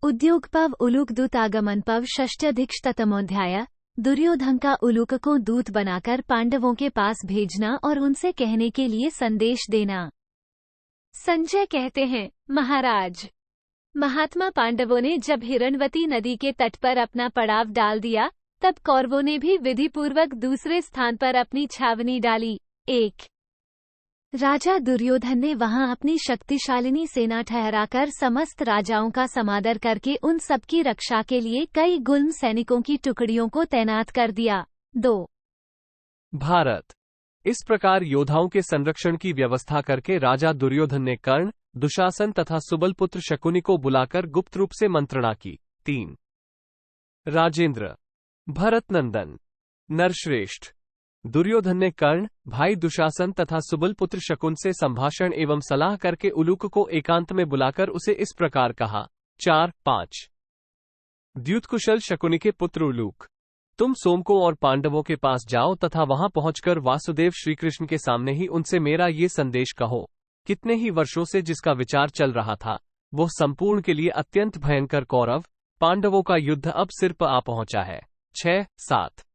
उद्योगपव उलूकदूतागमनपव षष्ट्यधिकशतमोऽध्याय। दुर्योधन का उलूक को दूत बनाकर पांडवों के पास भेजना और उनसे कहने के लिए संदेश देना। संजय कहते हैं, महाराज, महात्मा पांडवों ने जब हिरण्यवती नदी के तट पर अपना पड़ाव डाल दिया, तब कौरवों ने भी विधिपूर्वक दूसरे स्थान पर अपनी छावनी डाली। एक राजा दुर्योधन ने वहां अपनी शक्तिशालिनी सेना ठहराकर समस्त राजाओं का समादर करके उन सबकी रक्षा के लिए कई गुल्म सैनिकों की टुकड़ियों को तैनात कर दिया। 2 भारत। इस प्रकार योद्धाओं के संरक्षण की व्यवस्था करके राजा दुर्योधन ने कर्ण, दुशासन तथा सुबलपुत्र शकुनि को बुलाकर गुप्त रूप से मंत्रणा की। 3 राजेंद्र। भरत नंदन। नरश्रेष्ठ। दुर्योधन ने कर्ण, भाई दुशासन तथा सुबलपुत्र शकुन से संभाषण एवं सलाह करके उलूक को एकांत में बुलाकर उसे इस प्रकार कहा। 4-5 द्युतकुशल शकुनि के पुत्र उलूक, तुम सोमको और पांडवों के पास जाओ तथा वहां पहुंचकर वासुदेव श्रीकृष्ण के सामने ही उनसे मेरा ये संदेश कहो। कितने ही वर्षों से जिसका विचार चल रहा था, वो संपूर्ण के लिए अत्यंत भयंकर कौरव पांडवों का युद्ध अब सिर पर आ पहुंचा है। 6-7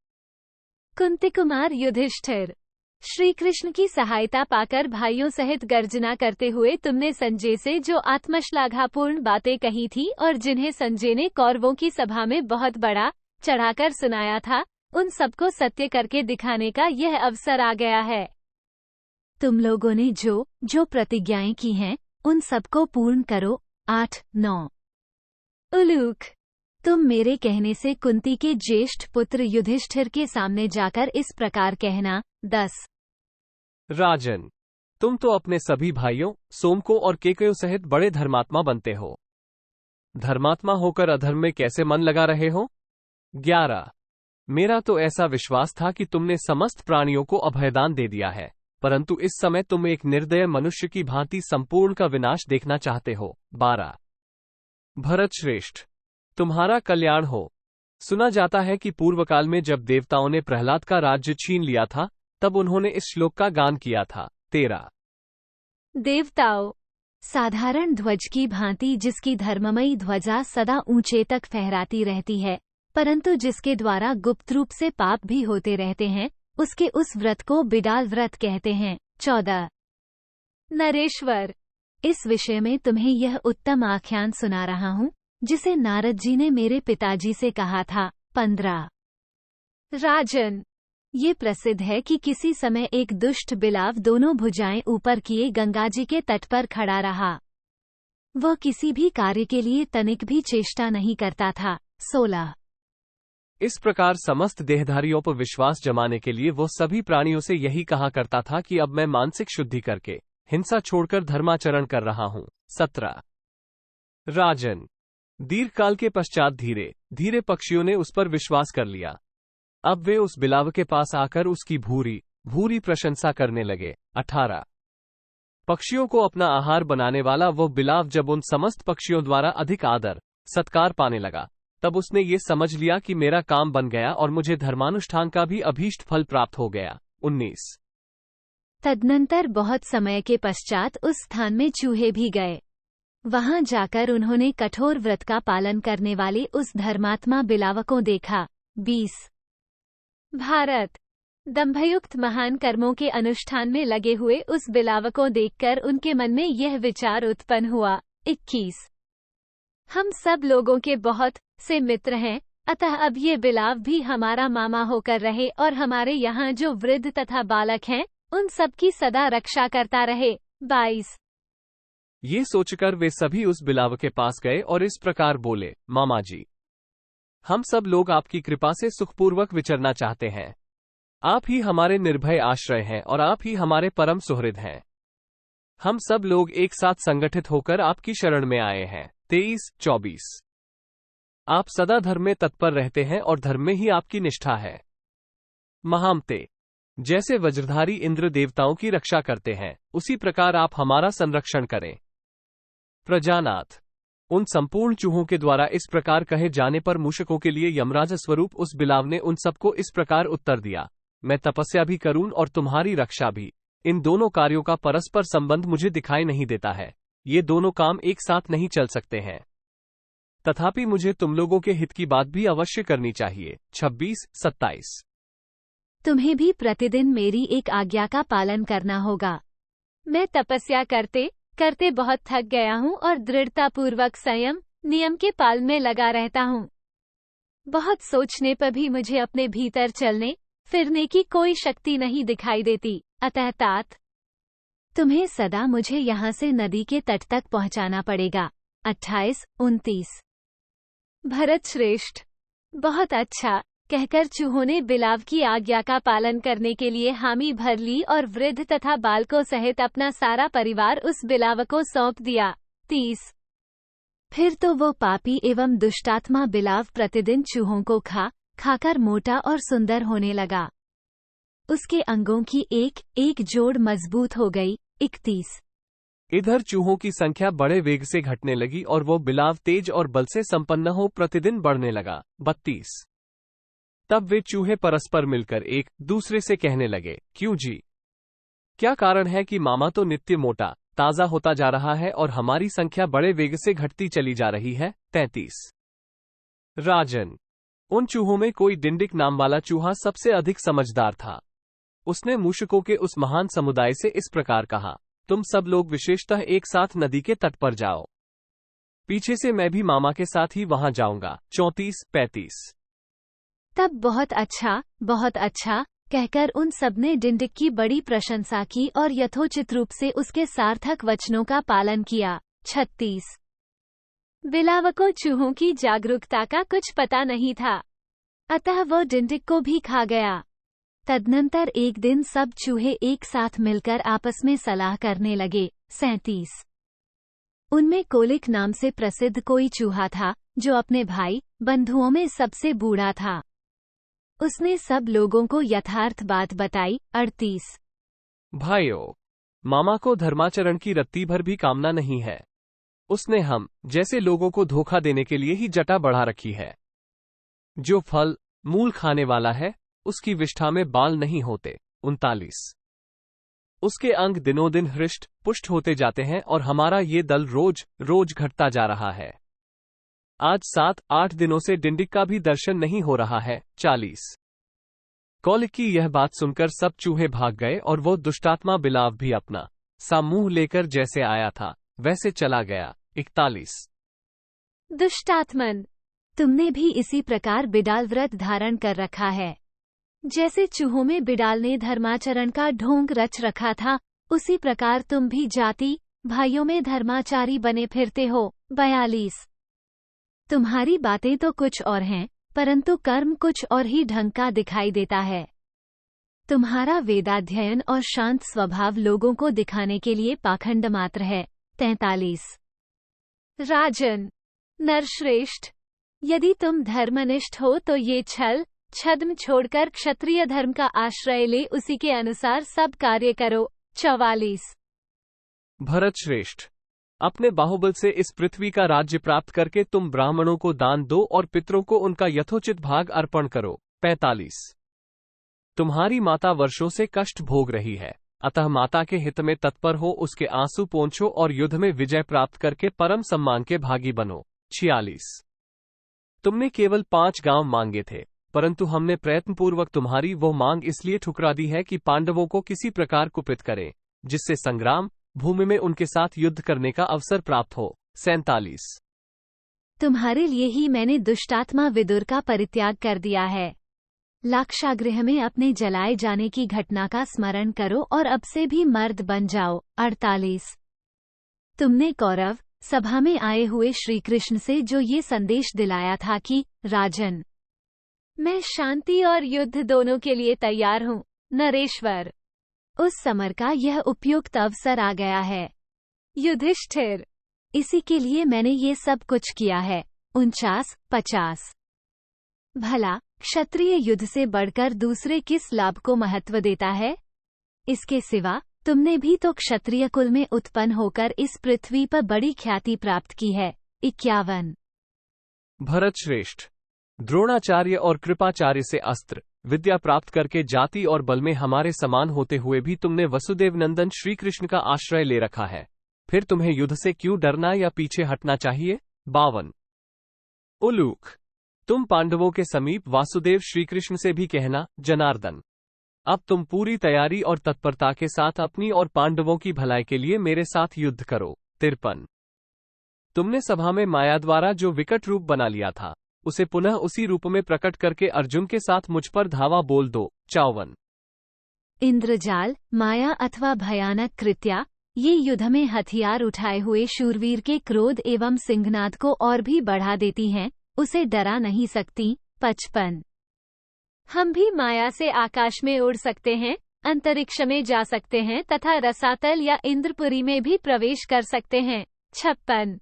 कुंती कुमार युधिष्ठिर। श्री कृष्ण की सहायता पाकर भाइयों सहित गर्जना करते हुए तुमने संजय से जो आत्मश्लाघापूर्ण बातें कही थी और जिन्हें संजय ने कौरवों की सभा में बहुत बड़ा चढ़ाकर सुनाया था, उन सबको सत्य करके दिखाने का यह अवसर आ गया है। तुम लोगों ने जो प्रतिज्ञाएं की हैं, उन सबको पूर्ण करो। 8-9 उलूक, तुम मेरे कहने से कुंती के ज्येष्ठ पुत्र युधिष्ठिर के सामने जाकर इस प्रकार कहना। 10 राजन, तुम तो अपने सभी भाइयों सोमको और केकयो सहित बड़े धर्मात्मा बनते हो। धर्मात्मा होकर अधर्म में कैसे मन लगा रहे हो। 11 मेरा तो ऐसा विश्वास था कि तुमने समस्त प्राणियों को अभयदान दे दिया है, परंतु इस समय तुम एक निर्दय मनुष्य की भांति संपूर्ण का विनाश देखना चाहते हो। 12 भरत श्रेष्ठ, तुम्हारा कल्याण हो। सुना जाता है कि पूर्व काल में जब देवताओं ने प्रहलाद का राज्य छीन लिया था, तब उन्होंने इस श्लोक का गान किया था। 13 देवताओं, साधारण ध्वज की भांति जिसकी धर्ममयी ध्वजा सदा ऊंचे तक फहराती रहती है, परंतु जिसके द्वारा गुप्त रूप से पाप भी होते रहते हैं, उसके उस व्रत को बिडाल व्रत कहते हैं। 14 नरेश्वर, इस विषय में तुम्हें यह उत्तम आख्यान सुना रहा हूँ, जिसे नारद जी ने मेरे पिताजी से कहा था। 15 राजन, ये प्रसिद्ध है कि किसी समय एक दुष्ट बिलाव दोनों भुजाएं ऊपर किए गंगा जी के तट पर खड़ा रहा। वह किसी भी कार्य के लिए तनिक भी चेष्टा नहीं करता था। 16 इस प्रकार समस्त देहधारियों पर विश्वास जमाने के लिए वो सभी प्राणियों से यही कहा करता था कि अब मैं मानसिक शुद्धि करके हिंसा छोड़कर धर्माचरण कर रहा हूँ। 17 राजन, दीर्घकाल के पश्चात धीरे धीरे पक्षियों ने उस पर विश्वास कर लिया। अब वे उस बिलाव के पास आकर उसकी भूरी भूरी प्रशंसा करने लगे। 18 पक्षियों को अपना आहार बनाने वाला वो बिलाव जब उन समस्त पक्षियों द्वारा अधिक आदर सत्कार पाने लगा, तब उसने ये समझ लिया कि मेरा काम बन गया और मुझे धर्मानुष्ठान का भी अभीष्ट फल प्राप्त हो गया। 19 तदनंतर बहुत समय के पश्चात उस स्थान में चूहे भी गए। वहां जाकर उन्होंने कठोर व्रत का पालन करने वाले उस धर्मात्मा बिलाव को देखा। 20 भारत, दंभयुक्त महान कर्मों के अनुष्ठान में लगे हुए उस बिलाव को देखकर उनके मन में यह विचार उत्पन्न हुआ। 21 हम सब लोगों के बहुत से मित्र हैं, अतः अब ये बिलाव भी हमारा मामा होकर रहे और हमारे यहाँ जो वृद्ध तथा बालक हैं, उन सब की सदा रक्षा करता रहे। 22 ये सोचकर वे सभी उस बिलाव के पास गए और इस प्रकार बोले, मामा जी, हम सब लोग आपकी कृपा से सुखपूर्वक विचरना चाहते हैं। आप ही हमारे निर्भय आश्रय हैं और आप ही हमारे परम सुहृद हैं। हम सब लोग एक साथ संगठित होकर आपकी शरण में आए हैं। 23-24 आप सदा धर्म में तत्पर रहते हैं और धर्म में ही आपकी निष्ठा है। महामते, जैसे वज्रधारी इंद्र देवताओं की रक्षा करते हैं, उसी प्रकार आप हमारा संरक्षण करें। प्रजानाथ, उन संपूर्ण चूहों के द्वारा इस प्रकार कहे जाने पर मूषकों के लिए यमराज स्वरूप उस बिलाव ने उन सबको इस प्रकार उत्तर दिया, मैं तपस्या भी करूं और तुम्हारी रक्षा भी। इन दोनों कार्यों का परस्पर संबंध मुझे दिखाई नहीं देता है। ये दोनों काम एक साथ नहीं चल सकते हैं। तथापि मुझे तुम लोगों के हित की बात भी अवश्य करनी चाहिए। 26-27। तुम्हें भी प्रतिदिन मेरी एक आज्ञा का पालन करना होगा। मैं तपस्या करते करते बहुत थक गया हूँ और दृढ़तापूर्वक संयम नियम के पाल में लगा रहता हूँ। बहुत सोचने पर भी मुझे अपने भीतर चलने फिरने की कोई शक्ति नहीं दिखाई देती। अतः तात, तुम्हें सदा मुझे यहाँ से नदी के तट तक पहुँचाना पड़ेगा। 28-29। भरत श्रेष्ठ, बहुत अच्छा, कहकर चूहों ने बिलाव की आज्ञा का पालन करने के लिए हामी भर ली और वृद्ध तथा बालकों सहित अपना सारा परिवार उस बिलाव को सौंप दिया। 30। फिर तो वो पापी एवं दुष्टात्मा बिलाव प्रतिदिन चूहों को खाकर मोटा और सुंदर होने लगा। उसके अंगों की एक एक जोड़ मजबूत हो गई। 31। इधर चूहों की संख्या बड़े वेग से घटने लगी और वो बिलाव तेज और बल से संपन्न हो प्रतिदिन बढ़ने लगा। 32। तब वे चूहे परस्पर मिलकर एक दूसरे से कहने लगे, क्यों जी, क्या कारण है कि मामा तो नित्य मोटा ताजा होता जा रहा है और हमारी संख्या बड़े वेग से घटती चली जा रही है। 33। राजन, उन चूहों में कोई डिंडिक नाम वाला चूहा सबसे अधिक समझदार था। उसने मूषकों के उस महान समुदाय से इस प्रकार कहा, तुम सब लोग विशेषतः एक साथ नदी के तट पर जाओ। पीछे से मैं भी मामा के साथ ही वहां जाऊंगा। 34-35। तब बहुत अच्छा कहकर उन सबने डिंडिक की बड़ी प्रशंसा की और यथोचित रूप से उसके सार्थक वचनों का पालन किया। 36। बिलावकों चूहों की जागरूकता का कुछ पता नहीं था, अतः वो डिंडिक को भी खा गया। तदनंतर एक दिन सब चूहे एक साथ मिलकर आपस में सलाह करने लगे। 37। उनमें कोलिक नाम से प्रसिद्ध कोई चूहा था जो अपने भाई बंधुओं में सबसे बूढ़ा था। उसने सब लोगों को यथार्थ बात बताई। 38। भाइयों, मामा को धर्माचरण की रत्ती भर भी कामना नहीं है। उसने हम जैसे लोगों को धोखा देने के लिए ही जटा बढ़ा रखी है। जो फल मूल खाने वाला है उसकी विष्ठा में बाल नहीं होते। 39। उसके अंग दिनों दिन हृष्ट पुष्ट होते जाते हैं और हमारा ये दल रोज रोज घटता जा रहा है। आज 7-8 दिनों से डिंडिक का भी दर्शन नहीं हो रहा है। 40। कौलिक की यह बात सुनकर सब चूहे भाग गए और वो दुष्टात्मा बिलाव भी अपना सा मुंह लेकर जैसे आया था वैसे चला गया। 41। दुष्टात्मन, तुमने भी इसी प्रकार बिडाल व्रत धारण कर रखा है। जैसे चूहों में बिडाल ने धर्माचरण का ढोंग रच रखा था, उसी प्रकार तुम भी जाति भाइयों में धर्माचारी बने फिरते हो। 42। तुम्हारी बातें तो कुछ और हैं, परंतु कर्म कुछ और ही ढंग का दिखाई देता है। तुम्हारा वेदाध्ययन और शांत स्वभाव लोगों को दिखाने के लिए पाखंड मात्र है। 43। राजन, नरश्रेष्ठ, यदि तुम धर्मनिष्ठ हो तो ये छद्म छोड़कर क्षत्रिय धर्म का आश्रय ले उसी के अनुसार सब कार्य करो। 44। भरत श्रेष्ठ, अपने बाहुबल से इस पृथ्वी का राज्य प्राप्त करके तुम ब्राह्मणों को दान दो और पितरों को उनका यथोचित भाग अर्पण करो। 45। तुम्हारी माता वर्षों से कष्ट भोग रही है, अतः माता के हित में तत्पर हो, उसके आंसू पोंछो और युद्ध में विजय प्राप्त करके परम सम्मान के भागी बनो। 46। तुमने केवल 5 गांव मांगे थे, परंतु हमने प्रयत्नपूर्वक तुम्हारी वो मांग इसलिए ठुकरा दी है कि पांडवों को किसी प्रकार कुपित करें, जिससे संग्राम भूमि में उनके साथ युद्ध करने का अवसर प्राप्त हो। 47। तुम्हारे लिए ही मैंने दुष्टात्मा विदुर का परित्याग कर दिया है। लाक्षागृह में अपने जलाए जाने की घटना का स्मरण करो और अब से भी मर्द बन जाओ। 48। तुमने कौरव सभा में आए हुए श्री कृष्ण से जो ये संदेश दिलाया था कि राजन, मैं शांति और युद्ध दोनों के लिए तैयार हूँ, नरेश्वर, उस समर का यह उपयुक्त अवसर आ गया है। युधिष्ठिर, इसी के लिए मैंने ये सब कुछ किया है। 49-50। भला क्षत्रिय युद्ध से बढ़कर दूसरे किस लाभ को महत्व देता है? इसके सिवा तुमने भी तो क्षत्रिय कुल में उत्पन्न होकर इस पृथ्वी पर बड़ी ख्याति प्राप्त की है। 51। भरत श्रेष्ठ, द्रोणाचार्य और कृपाचार्य से अस्त्र विद्या प्राप्त करके जाति और बल में हमारे समान होते हुए भी तुमने वसुदेव नंदन श्री कृष्ण का आश्रय ले रखा है, फिर तुम्हें युद्ध से क्यों डरना या पीछे हटना चाहिए? 52। उलूक, तुम पांडवों के समीप वासुदेव श्रीकृष्ण से भी कहना, जनार्दन, अब तुम पूरी तैयारी और तत्परता के साथ अपनी और पांडवों की भलाई के लिए मेरे साथ युद्ध करो। 53। तुमने सभा में माया द्वारा जो विकट रूप बना लिया था, उसे पुनः उसी रूप में प्रकट करके अर्जुन के साथ मुझ पर धावा बोल दो। 54। इंद्रजाल, माया अथवा भयानक कृत्या, ये युद्ध में हथियार उठाए हुए शूरवीर के क्रोध एवं सिंहनाद को और भी बढ़ा देती हैं, उसे डरा नहीं सकती। 55। हम भी माया से आकाश में उड़ सकते हैं, अंतरिक्ष में जा सकते हैं तथा रसातल या इंद्रपुरी में भी प्रवेश कर सकते हैं। 56।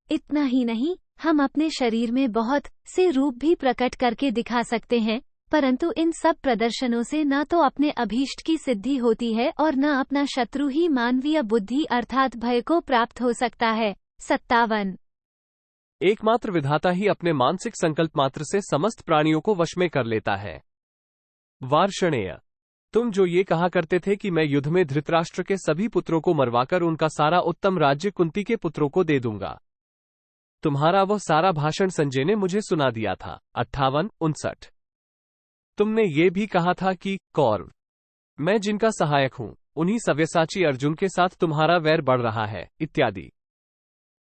इतना ही नहीं, हम अपने शरीर में बहुत से रूप भी प्रकट करके दिखा सकते हैं, परंतु इन सब प्रदर्शनों से न तो अपने अभीष्ट की सिद्धि होती है और न अपना शत्रु ही मानवीय बुद्धि अर्थात भय को प्राप्त हो सकता है। 57। एकमात्र विधाता ही अपने मानसिक संकल्प मात्र से समस्त प्राणियों को वश में कर लेता है। वार्ष्णेय, तुम जो ये कहा करते थे कि मैं युद्ध में धृतराष्ट्र के सभी पुत्रों को मरवाकर उनका सारा उत्तम राज्य कुंती के पुत्रों को दे दूंगा, तुम्हारा वह सारा भाषण संजय ने मुझे सुना दिया था। 58, 59। तुमने ये भी कहा था कि कौरव, मैं जिनका सहायक हूं, उन्हीं सव्यसाची अर्जुन के साथ तुम्हारा वैर बढ़ रहा है, इत्यादि।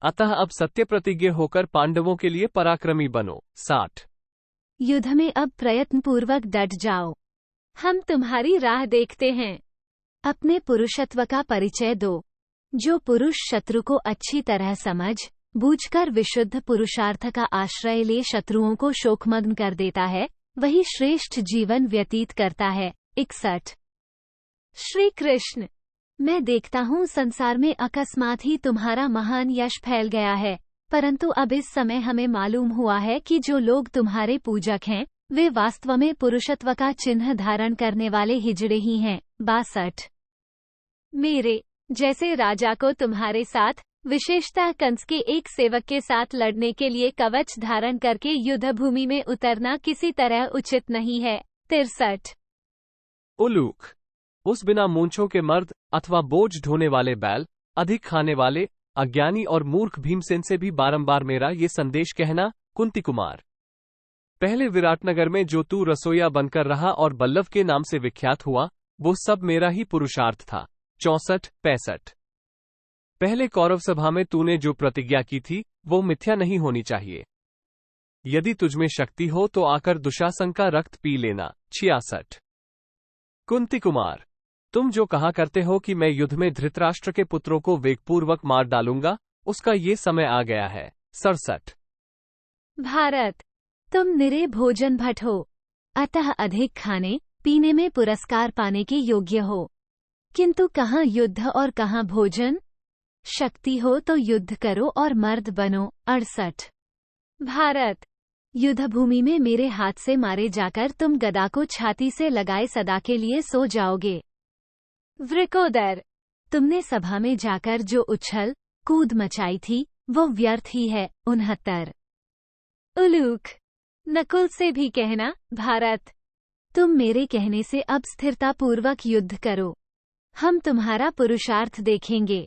अतः अब सत्य प्रतिज्ञ होकर पांडवों के लिए पराक्रमी बनो। 60। युद्ध में अब प्रयत्नपूर्वक डट जाओ, हम तुम्हारी राह देखते हैं। अपने पुरुषत्व का परिचय दो। जो पुरुष शत्रु को अच्छी तरह समझ बूझकर विशुद्ध पुरुषार्थ का आश्रय ले शत्रुओं को शोकमग्न कर देता है, वही श्रेष्ठ जीवन व्यतीत करता है। 61। श्री कृष्ण, मैं देखता हूँ संसार में अकस्मात ही तुम्हारा महान यश फैल गया है, परंतु अब इस समय हमें मालूम हुआ है कि जो लोग तुम्हारे पूजक हैं, वे वास्तव में पुरुषत्व का चिन्ह धारण करने वाले हिजड़े ही हैं। 62। मेरे जैसे राजा को तुम्हारे साथ, विशेषतः कंस के एक सेवक के साथ लड़ने के लिए कवच धारण करके युद्ध भूमि में उतरना किसी तरह उचित नहीं है। 63। उलूक, उस बिना मूंछों के मर्द अथवा बोझ ढोने वाले बैल, अधिक खाने वाले अज्ञानी और मूर्ख भीमसेन से भी बारंबार मेरा ये संदेश कहना, कुंती कुमार। पहले विराटनगर में जो तू रसोइया बनकर रहा और बल्लभ के नाम से विख्यात हुआ, वो सब मेरा ही पुरुषार्थ था। 64, 65। पहले कौरव सभा में तूने जो प्रतिज्ञा की थी, वो मिथ्या नहीं होनी चाहिए। यदि तुझमें शक्ति हो तो आकर दुशासन का रक्त पी लेना। 66। कुंती कुमार, तुम जो कहा करते हो कि मैं युद्ध में धृतराष्ट्र के पुत्रों को वेगपूर्वक मार डालूंगा, उसका ये समय आ गया है। 67। भारत, तुम निरे भोजन भट हो, अतः अधिक खाने पीने में पुरस्कार पाने के योग्य हो, किंतु कहाँ युद्ध और कहाँ भोजन? शक्ति हो तो युद्ध करो और मर्द बनो। 68। भारत, युद्ध भूमि में मेरे हाथ से मारे जाकर तुम गदा को छाती से लगाए सदा के लिए सो जाओगे। वृकोदर, तुमने सभा में जाकर जो उछल कूद मचाई थी, वो व्यर्थ ही है। 69। उलूक, नकुल से भी कहना, भारत, तुम मेरे कहने से अब स्थिरतापूर्वक युद्ध करो, हम तुम्हारा पुरुषार्थ देखेंगे।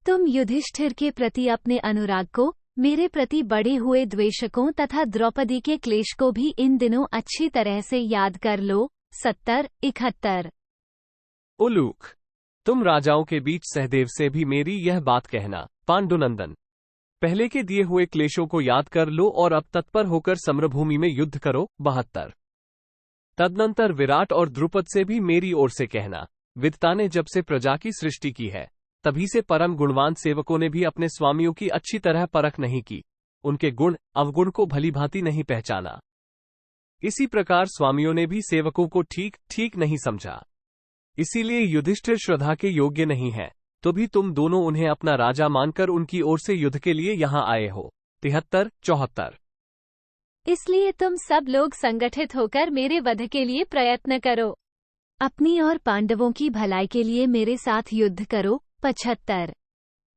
तुम युधिष्ठिर के प्रति अपने अनुराग को, मेरे प्रति बढ़े हुए द्वेषकों तथा द्रौपदी के क्लेश को भी इन दिनों अच्छी तरह से याद कर लो। 70, 71। उलूक, तुम राजाओं के बीच सहदेव से भी मेरी यह बात कहना, पांडुनंदन, पहले के दिए हुए क्लेशों को याद कर लो और अब तत्पर होकर सम्रभूमि में युद्ध करो। 72। तदनंतर विराट और द्रुपद से भी मेरी ओर से कहना, विद्ता ने जब से प्रजा की सृष्टि की है, तभी से परम गुणवान सेवकों ने भी अपने स्वामियों की अच्छी तरह परख नहीं की, उनके गुण अवगुण को भलीभांति नहीं पहचाना। इसी प्रकार स्वामियों ने भी सेवकों को ठीक ठीक नहीं समझा। इसीलिए युधिष्ठिर श्रद्धा के योग्य नहीं है, तो भी तुम दोनों उन्हें अपना राजा मानकर उनकी ओर से युद्ध के लिए यहाँ आए हो। 73, 74। इसलिए तुम सब लोग संगठित होकर मेरे वध के लिए प्रयत्न करो, अपनी और पांडवों की भलाई के लिए मेरे साथ युद्ध करो। 75।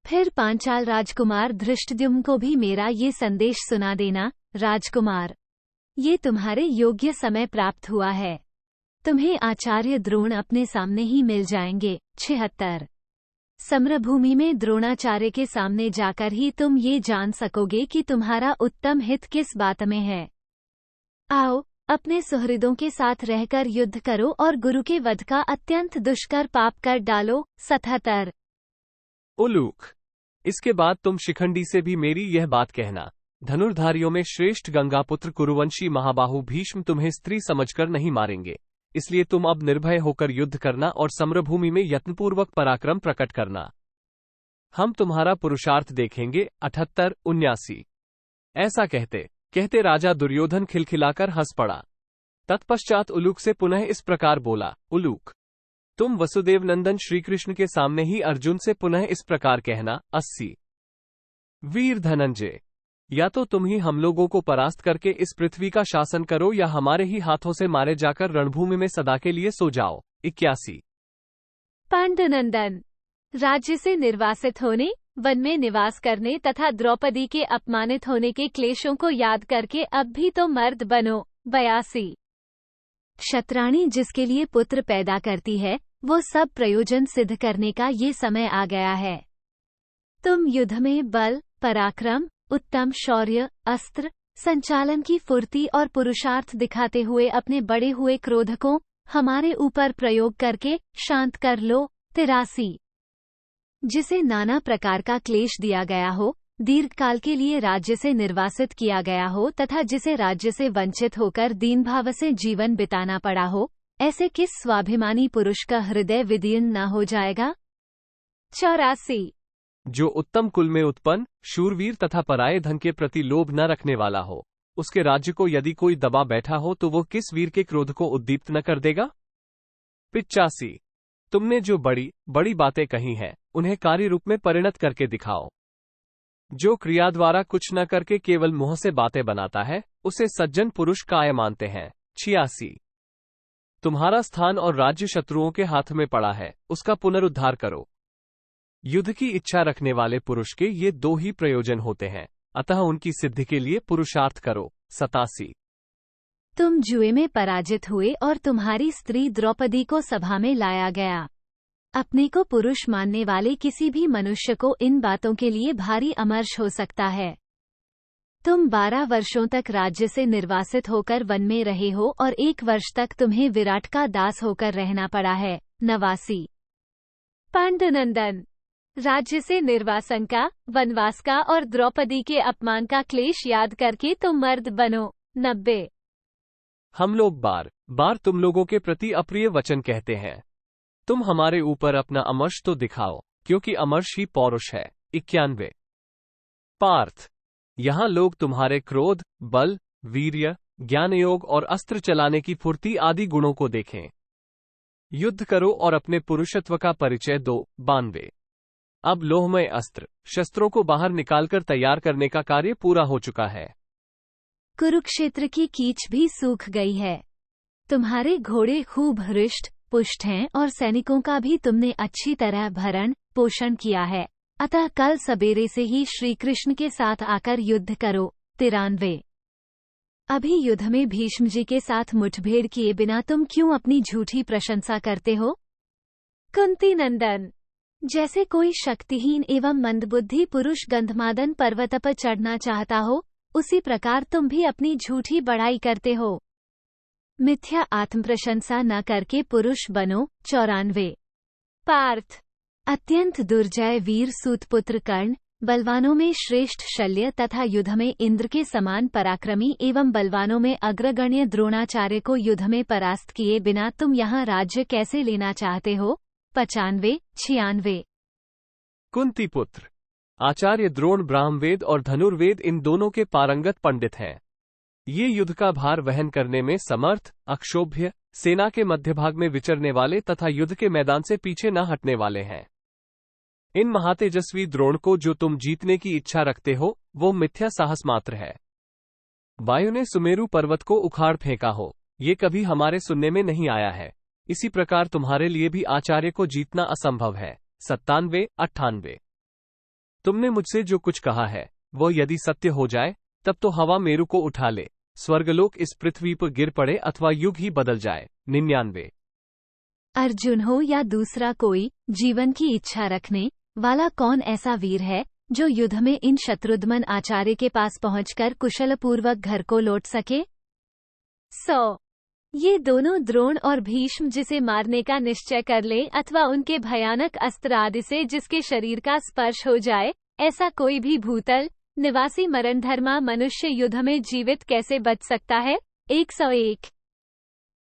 फिर पांचाल राजकुमार धृष्टद्युम्न को भी मेरा ये संदेश सुना देना, राजकुमार, ये तुम्हारे योग्य समय प्राप्त हुआ है, तुम्हें आचार्य द्रोण अपने सामने ही मिल जाएंगे। 76। समरभूमि में द्रोणाचार्य के सामने जाकर ही तुम ये जान सकोगे कि तुम्हारा उत्तम हित किस बात में है। आओ, अपने सुहृदों के साथ रहकर युद्ध करो और गुरु के वध का अत्यंत दुष्कर पाप कर डालो। 77। उलूक। इसके बाद तुम शिखंडी से भी मेरी यह बात कहना, धनुर्धारियों में श्रेष्ठ गंगापुत्र कुरुवंशी महाबाहु भीष्म तुम्हें स्त्री समझकर नहीं मारेंगे, इसलिए तुम अब निर्भय होकर युद्ध करना और समरभूमि में यत्नपूर्वक पराक्रम प्रकट करना। हम तुम्हारा पुरुषार्थ देखेंगे। 78-79। ऐसा कहते कहते राजा दुर्योधन खिलखिलाकर हंस पड़ा। तत्पश्चात उलूक से पुनः इस प्रकार बोला, उलूक, तुम वसुदेव नंदन श्रीकृष्ण के सामने ही अर्जुन से पुनः इस प्रकार कहना। 80। वीर धनंजय, या तो तुम ही हम लोगों को परास्त करके इस पृथ्वी का शासन करो या हमारे ही हाथों से मारे जाकर रणभूमि में सदा के लिए सो जाओ। 81। पांडुनंदन, राज्य से निर्वासित होने, वन में निवास करने तथा द्रौपदी के अपमानित होने के क्लेशों को याद करके अब भी तो मर्द बनो। 82। क्षत्राणी जिसके लिए पुत्र पैदा करती है, वो सब प्रयोजन सिद्ध करने का ये समय आ गया है। तुम युद्ध में बल, पराक्रम, उत्तम शौर्य, अस्त्र संचालन की फुर्ती और पुरुषार्थ दिखाते हुए अपने बढ़े हुए क्रोध को हमारे ऊपर प्रयोग करके शांत कर लो। 83। जिसे नाना प्रकार का क्लेश दिया गया हो, दीर्घकाल के लिए राज्य से निर्वासित किया गया हो तथा जिसे राज्य से वंचित होकर दीनभाव से जीवन बिताना पड़ा हो, ऐसे किस स्वाभिमानी पुरुष का हृदय विदीर्ण न हो जाएगा। 84। जो उत्तम कुल में उत्पन्न, शूरवीर तथा पराये धन के प्रति लोभ न रखने वाला हो, उसके राज्य को यदि कोई दबा बैठा हो तो वो किस वीर के क्रोध को उद्दीप्त न कर देगा। 85। तुमने जो बड़ी बड़ी बातें कही हैं, उन्हें कार्य रूप में परिणत करके दिखाओ। जो क्रिया द्वारा कुछ न करके केवल मुंह से बातें बनाता है, उसे सज्जन पुरुष काय मानते हैं। 86। तुम्हारा स्थान और राज्य शत्रुओं के हाथ में पड़ा है, उसका पुनरुद्धार करो। युद्ध की इच्छा रखने वाले पुरुष के ये दो ही प्रयोजन होते हैं, अतः उनकी सिद्धि के लिए पुरुषार्थ करो। 87। तुम जुए में पराजित हुए और तुम्हारी स्त्री द्रौपदी को सभा में लाया गया। अपने को पुरुष मानने वाले किसी भी मनुष्य को इन बातों के लिए भारी अमर्ष हो सकता है। तुम 12 वर्षों तक राज्य से निर्वासित होकर वन में रहे हो और 1 वर्ष तक तुम्हें विराट का दास होकर रहना पड़ा है। 89। पांडुनंदन, राज्य से निर्वासन का, वनवास का और द्रौपदी के अपमान का क्लेश याद करके तुम मर्द बनो। 90। हम लोग बार बार तुम लोगों के प्रति अप्रिय वचन कहते हैं, तुम हमारे ऊपर अपना अमर्ष तो दिखाओ, क्योंकि अमर्ष ही पौरुष है। 91। पार्थ, यहाँ लोग तुम्हारे क्रोध, बल, वीर्य, ज्ञानयोग और अस्त्र चलाने की फुर्ती आदि गुणों को देखें। युद्ध करो और अपने पुरुषत्व का परिचय दो। 92। अब लोहमय अस्त्र शस्त्रों को बाहर निकालकर तैयार करने का कार्य पूरा हो चुका है। कुरुक्षेत्र की कीच भी सूख गई है। तुम्हारे घोड़े खूब हृष्ट पुष्ट हैं और सैनिकों का भी तुमने अच्छी तरह भरण पोषण किया है, अतः कल सवेरे से ही श्री कृष्ण के साथ आकर युद्ध करो। 93। अभी युद्ध में भीष्म जी के साथ मुठभेड़ किए बिना तुम क्यों अपनी झूठी प्रशंसा करते हो। कुंती नंदन, जैसे कोई शक्तिहीन एवं मंदबुद्धि पुरुष गंधमादन पर्वत पर चढ़ना चाहता हो, उसी प्रकार तुम भी अपनी झूठी बढ़ाई करते हो। मिथ्या आत्मप्रशंसा न करके पुरुष बनो। 94। पार्थ, अत्यंत दुर्जय वीर सूतपुत्र कर्ण, बलवानों में श्रेष्ठ शल्य तथा युद्ध में इंद्र के समान पराक्रमी एवं बलवानों में अग्रगण्य द्रोणाचार्य को युद्ध में परास्त किए बिना तुम यहाँ राज्य कैसे लेना चाहते हो। 95, 96। कुंती पुत्र, आचार्य द्रोण ब्राह्मवेद और धनुर्वेद इन दोनों के पारंगत पंडित हैं। ये युद्ध का भार वहन करने में समर्थ, अक्षोभ्य, सेना के मध्य भाग में विचरने वाले तथा युद्ध के मैदान से पीछे न हटने वाले हैं। इन महातेजस्वी द्रोण को जो तुम जीतने की इच्छा रखते हो, वो मिथ्या साहस मात्र है। वायु ने सुमेरु पर्वत को उखाड़ फेंका हो, ये कभी हमारे सुनने में नहीं आया है। इसी प्रकार तुम्हारे लिए भी आचार्य को जीतना असंभव है। 97, 98। तुमने मुझसे जो कुछ कहा है, वो यदि सत्य हो जाए, तब तो हवा मेरु को उठा ले, स्वर्गलोक इस पृथ्वी पर गिर पड़े अथवा युग ही बदल जाए। 99। अर्जुन हो या दूसरा कोई, जीवन की इच्छा रखने, वाला कौन ऐसा वीर है जो युद्ध में इन शत्रुघ्न आचार्य के पास पहुंचकर कुशलपूर्वक घर को लौट सके? 100। ये दोनों द्रोण और भीष्म जिसे मारने का निश्चय कर ले अथवा उनके भयानक अस्त्र आदि से जिसके शरीर का स्पर्श हो जाए, ऐसा कोई भी भूतल निवासी मरणधर्मा मनुष्य युद्ध में जीवित कैसे बच सकता है? 101।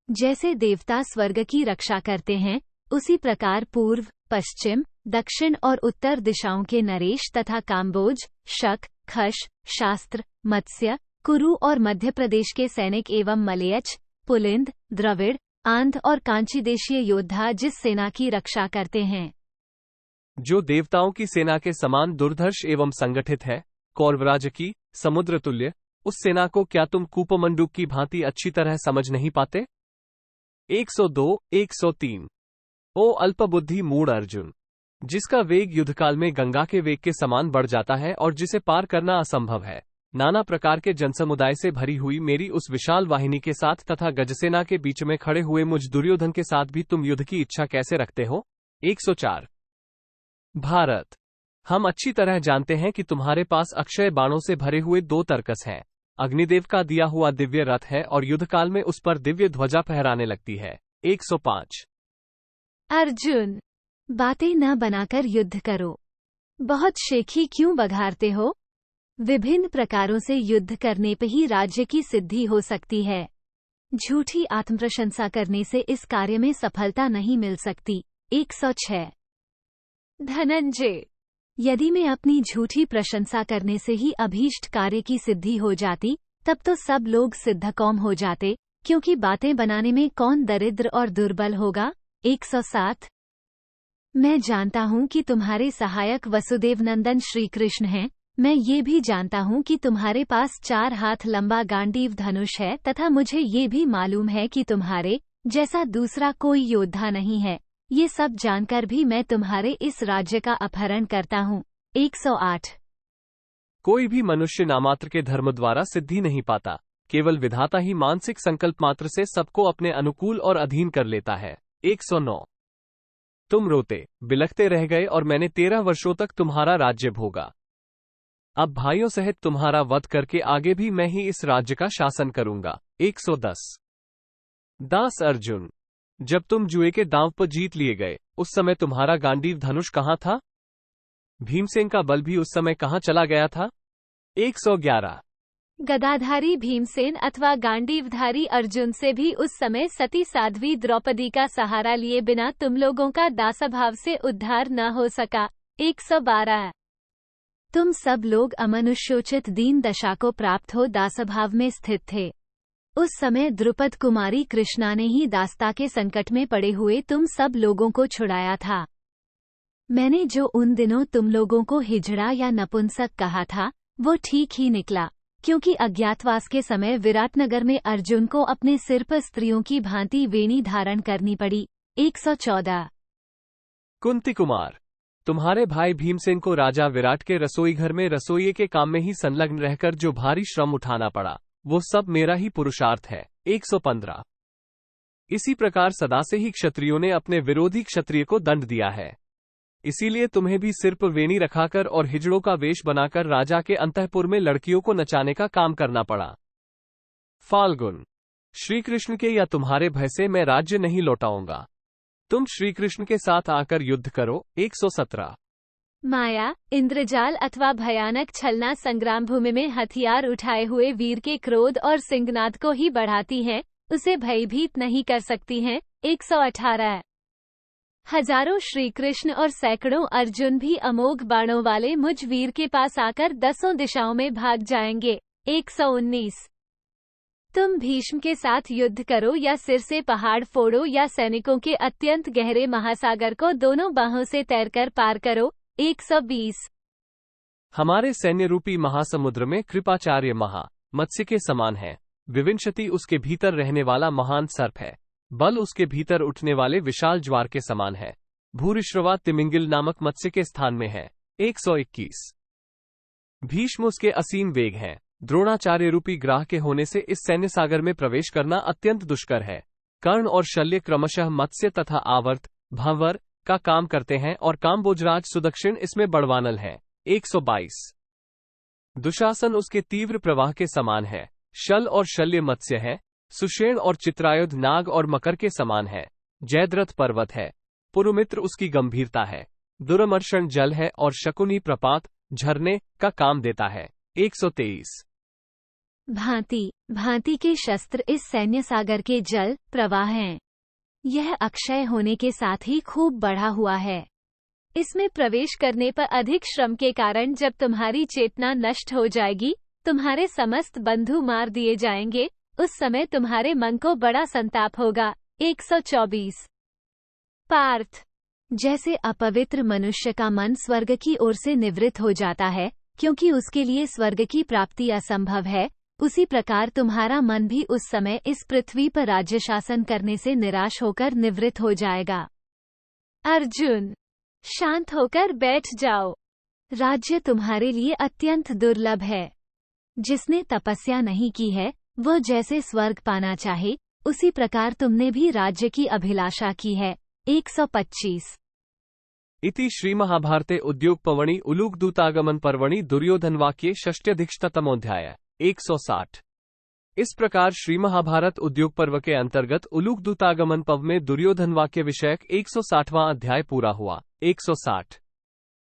जैसे देवता स्वर्ग की रक्षा करते हैं, उसी प्रकार पूर्व, पश्चिम, दक्षिण और उत्तर दिशाओं के नरेश तथा काम्बोज, शक, खश, शास्त्र, मत्स्य, कुरु और मध्य प्रदेश के सैनिक एवं मलयच, पुलिंद, द्रविड़, आंध्र और कांची देशीय योद्धा जिस सेना की रक्षा करते हैं, जो देवताओं की सेना के समान दुर्धर्ष एवं संगठित है, कौरवराज की समुद्र तुल्य, उस सेना को क्या तुम कूपमंडूक की भांति अच्छी तरह समझ नहीं पाते? 102, 103। ओ अल्पबुद्धि मूढ़ अर्जुन, जिसका वेग युद्धकाल में गंगा के वेग के समान बढ़ जाता है और जिसे पार करना असंभव है, नाना प्रकार के जनसमुदाय से भरी हुई मेरी उस विशाल वाहिनी के साथ तथा गजसेना के बीच में खड़े हुए मुझ दुर्योधन के साथ भी तुम युद्ध की इच्छा कैसे रखते हो? 104। भारत, हम अच्छी तरह जानते हैं कि तुम्हारे पास अक्षय बाणों से भरे हुए 2 तरकस हैं, अग्निदेव का दिया हुआ दिव्य रथ है और युद्धकाल में उस पर दिव्य ध्वजा फहराने लगती है। 105। अर्जुन, बातें न बनाकर युद्ध करो। बहुत शेखी क्यों बघारते हो? विभिन्न प्रकारों से युद्ध करने पर ही राज्य की सिद्धि हो सकती है। झूठी आत्मप्रशंसा करने से इस कार्य में सफलता नहीं मिल सकती। 106। धनंजय, यदि मैं अपनी झूठी प्रशंसा करने से ही अभीष्ट कार्य की सिद्धि हो जाती, तब तो सब लोग सिद्धकौम हो जाते, क्योंकि बातें बनाने में कौन दरिद्र और दुर्बल होगा? 107। मैं जानता हूं कि तुम्हारे सहायक वसुदेव नंदन श्री कृष्ण हैं। मैं ये भी जानता हूं कि तुम्हारे पास 4 हाथ लंबा गांडीव धनुष है तथा मुझे ये भी मालूम है कि तुम्हारे जैसा दूसरा कोई योद्धा नहीं है। ये सब जानकर भी मैं तुम्हारे इस राज्य का अपहरण करता हूँ। 108। कोई भी मनुष्य नामात्र के धर्म द्वारा सिद्धि नहीं पाता, केवल विधाता ही मानसिक संकल्प मात्र से सबको अपने अनुकूल और अधीन कर लेता है। 109। तुम रोते बिलखते रह गए और मैंने 13 वर्षों तक तुम्हारा राज्य भोगा। अब भाइयों सहित तुम्हारा वध करके आगे भी मैं ही इस राज्य का शासन करूंगा। 110। दास अर्जुन, जब तुम जुए के दांव पर जीत लिए गए, उस समय तुम्हारा गांडीव धनुष कहाँ था? भीमसेन का बल भी उस समय कहाँ चला गया था? 111। गदाधारी भीमसेन अथवा गांडीवधारी अर्जुन से भी उस समय सती साध्वी द्रौपदी का सहारा लिए बिना तुम लोगों का दासभाव से उद्धार न हो सका। 112। तुम सब लोग अमनुष्योचित दीन दशा को प्राप्त हो दासभाव में स्थित थे। उस समय द्रुपद कुमारी कृष्णा ने ही दासता के संकट में पड़े हुए तुम सब लोगों को छुड़ाया था। मैंने जो उन दिनों तुम लोगों को हिजड़ा या नपुंसक कहा था, वो ठीक ही निकला, क्योंकि अज्ञातवास के समय विराटनगर में अर्जुन को अपने सिर पर स्त्रियों की भांति वेणी धारण करनी पड़ी। 114। कुंती कुमार, तुम्हारे भाई भीमसेन को राजा विराट के रसोई घर में रसोइये के काम में ही संलग्न रहकर जो भारी श्रम उठाना पड़ा, वो सब मेरा ही पुरुषार्थ है। 115। इसी प्रकार सदा से ही क्षत्रियों ने अपने विरोधी क्षत्रिय को दंड दिया है, इसीलिए तुम्हें भी सिर पर वेणी रखाकर और हिजड़ों का वेश बनाकर राजा के अंतःपुर में लड़कियों को नचाने का काम करना पड़ा। फाल्गुन, श्रीकृष्ण के या तुम्हारे भय से मैं राज्य नहीं लौटाऊंगा। तुम श्रीकृष्ण के साथ आकर युद्ध करो। 117। माया, इंद्रजाल अथवा भयानक छलना संग्राम भूमि में हथियार उठाए हुए वीर के क्रोध और सिंहनाद को ही बढ़ाती है, उसे भयभीत नहीं कर सकती हैं। 118। हजारों श्री कृष्ण और सैकड़ों अर्जुन भी अमोघ बाणों वाले मुझ वीर के पास आकर 10 दिशाओं में भाग जाएंगे। 119। तुम भीष्म के साथ युद्ध करो या सिर से पहाड़ फोड़ो या सैनिकों के अत्यंत गहरे महासागर को दोनों बाहों से तैरकर पार करो। 120। हमारे सैन्य रूपी महासमुद्र में कृपाचार्य मत्स्य के समान है। विविंशति उसके भीतर रहने वाला महान सर्प है। बल उसके भीतर उठने वाले विशाल ज्वार के समान है। भूरिश्रवा तिमिंगिल नामक मत्स्य के स्थान में है। 121। भीष्म उसके असीम वेग हैं। द्रोणाचार्य रूपी ग्राह के होने से इस सैन्य सागर में प्रवेश करना अत्यंत दुष्कर है। कर्ण और शल्य क्रमशः मत्स्य तथा आवर्त, भंवर, का काम करते हैं और काम्बोजराज सुदक्षिण इसमें बड़वानल है। 122। दुशासन उसके तीव्र प्रवाह के समान है। शल और शल्य मत्स्य है। सुषेण और चित्रायुध नाग और मकर के समान है। जयद्रथ पर्वत है। पुरुमित्र उसकी गंभीरता है। दुर्मर्शन जल है और शकुनी प्रपात झरने का काम देता है। 123। भांति भांति के शस्त्र इस सैन्य सागर के जल प्रवाह हैं। यह अक्षय होने के साथ ही खूब बढ़ा हुआ है। इसमें प्रवेश करने पर अधिक श्रम के कारण जब तुम्हारी चेतना नष्ट हो जाएगी, तुम्हारे समस्त बंधु मार दिए जाएंगे, उस समय तुम्हारे मन को बड़ा संताप होगा। 124। पार्थ, जैसे अपवित्र मनुष्य का मन स्वर्ग की ओर से निवृत्त हो जाता है, क्योंकि उसके लिए स्वर्ग की प्राप्ति असंभव है, उसी प्रकार तुम्हारा मन भी उस समय इस पृथ्वी पर राज्य शासन करने से निराश होकर निवृत्त हो जाएगा। अर्जुन, शांत होकर बैठ जाओ। राज्य तुम्हारे लिए अत्यंत दुर्लभ है। जिसने तपस्या नहीं की है, वह जैसे स्वर्ग पाना चाहे, उसी प्रकार तुमने भी राज्य की अभिलाषा की है। 125। इति श्रीमहाभारते उद्योगपर्वणि उलूकदूतागमन पर्वणि दुर्योधनवाक्ये षष्ट्यधिकशतमोऽध्याय। 160। इस प्रकार श्रीमहाभारत उद्योग पर्व के अंतर्गत उलूकदूतागमन पर्व में दुर्योधन वाक्य विषयक 160वां अध्याय पूरा हुआ। 160।